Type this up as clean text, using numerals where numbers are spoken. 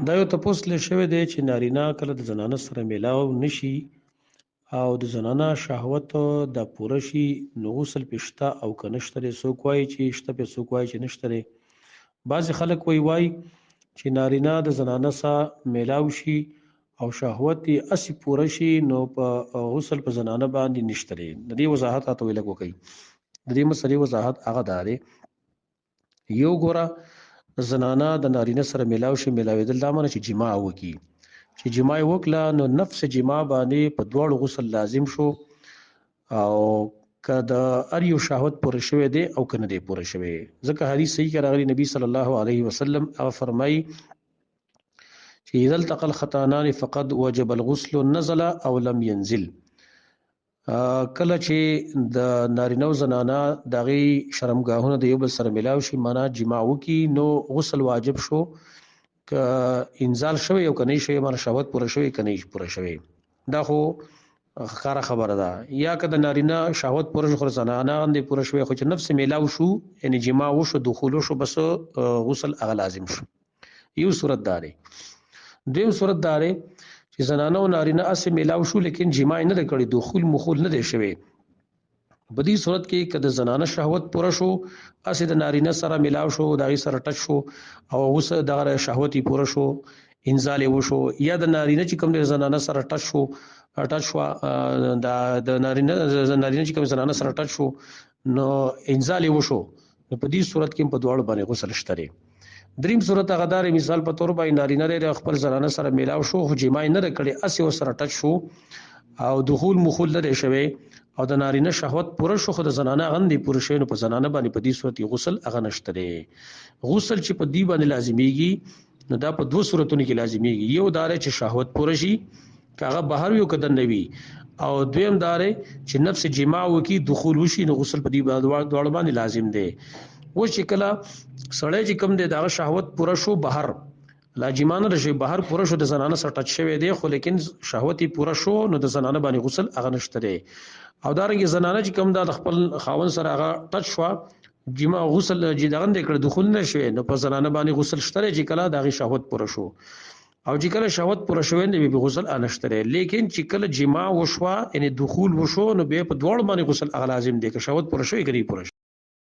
دا یو تپوس لې شوی دی چې نارینه کله د زنانه سره میلاو نشي او د زنانه شهوت د پوره شي نو غسل پشته او که نشته دی څوک وایي چې شته پې څوک وایي چې نشته دی. بعضې خلک وایي چې نارینه د زنانه سره میلاو شي او شهوت یې اسې پوره شي نو په غسل په زنانه باندې نشته دی. د دې وضاحت راته لږ وکړئ. د دې مسلې وضاحت هغه دا دی، یو ګوره زنانه د نارینه سره میلاو شي، میلاوېدل دا معنی چې جماع وکړي. چې جماع یې وکړه نو نفس جماع باندې په دواړو غسل لازم شو او که د هر یو شهوت پوره شوی دی او که نه دی پوره شوی. ځکه حدیث صحیح کې راغلی نبي صلی الله علیه وسلم هغه فرمایي چې اذا التقى الختانان فقد وجب الغسل نزل او لم ينزل. کله چې د نارینه او زنانه دغې شرمګاهونه د یو بل سره میلاو شي معنا جماع وکړي نو غسل واجب شو، که انزال شوی او که نه شوی معنا شهوت پوره شوی که نه پوره شوی. دا خو ښکاره خبره ده. یا که د نارینه شهوت پوره شو خو زنانه باندې پوره شوی خو چې نفس میلاو شو یعنی جماع وشو دخول وشو بس غسل هغه لازم شو. یو صورت دا دی. دویم صورت دا دی چې زنانه او نارینه اسې میلاو شو لیکن جماع نه دی کړی، دخول مخول نه دی شوی. په دې صورت کې که د زنانه شهوت پوره شو اسې د نارینه سره میلاو شو د هغې سره ټچ شو او اوس دغه شهوت یې پوره شو انزال یې وشو، یا د نارینه چې کوم د زنانه سره ټچ شوه د نارینه چې کوم زنانه سره ټچ شو نو انزال یې وشو نو په دې صورت کې په دواړو باندې غسل شته دی. دریم صورت هغه دا مثال په تور باندې نارینه لري خپل زنانه سره میلاو شو خو جماع نه کړي اسې ورسره ټچ شو او دخول مخول نه دی شوی او د نارینه شهوت پوره شو خو د زنانه هغه نه پوره شوی نو په زنانه باندې په دې صورت کې غسل هغه نشته دی. غسل چې په دې باندې لازمیږي نو دا په دوه صورتونو کې لازمیږي. یو دا چې شهوت پوره شي که هغه بهر یو کدن نه وي، او دویم دا چې نفس جماع وکړي دخول وشي نو غسل په دې دواړو باندې لازم دی. و چې کله سړی چې کوم دی دغه شهوت پوره شو بهر لا جماع نه شي بهر پوره شو د زنانه سره ټچ شوی دی خو لیکن شهوت یې پوره شو نو د زنانه باندې غسل هغه نشته دی. او دارنګه زنانه چې کوم د خپل خاوند سره هغه ټچ شو جماع غسل چې دغه نه کړ دخول نه شوی نو په زنانه باندې غسل شته چې کله دغه شهوت پوره شو او چې کله شهوت پوره شوی نو به غسل انشته دی. لیکن چې کله جماع وشو یعنی دخول وشو نو به په دوړ باندې غسل هغه لازم دی که شهوت پوره شوی کړي پوره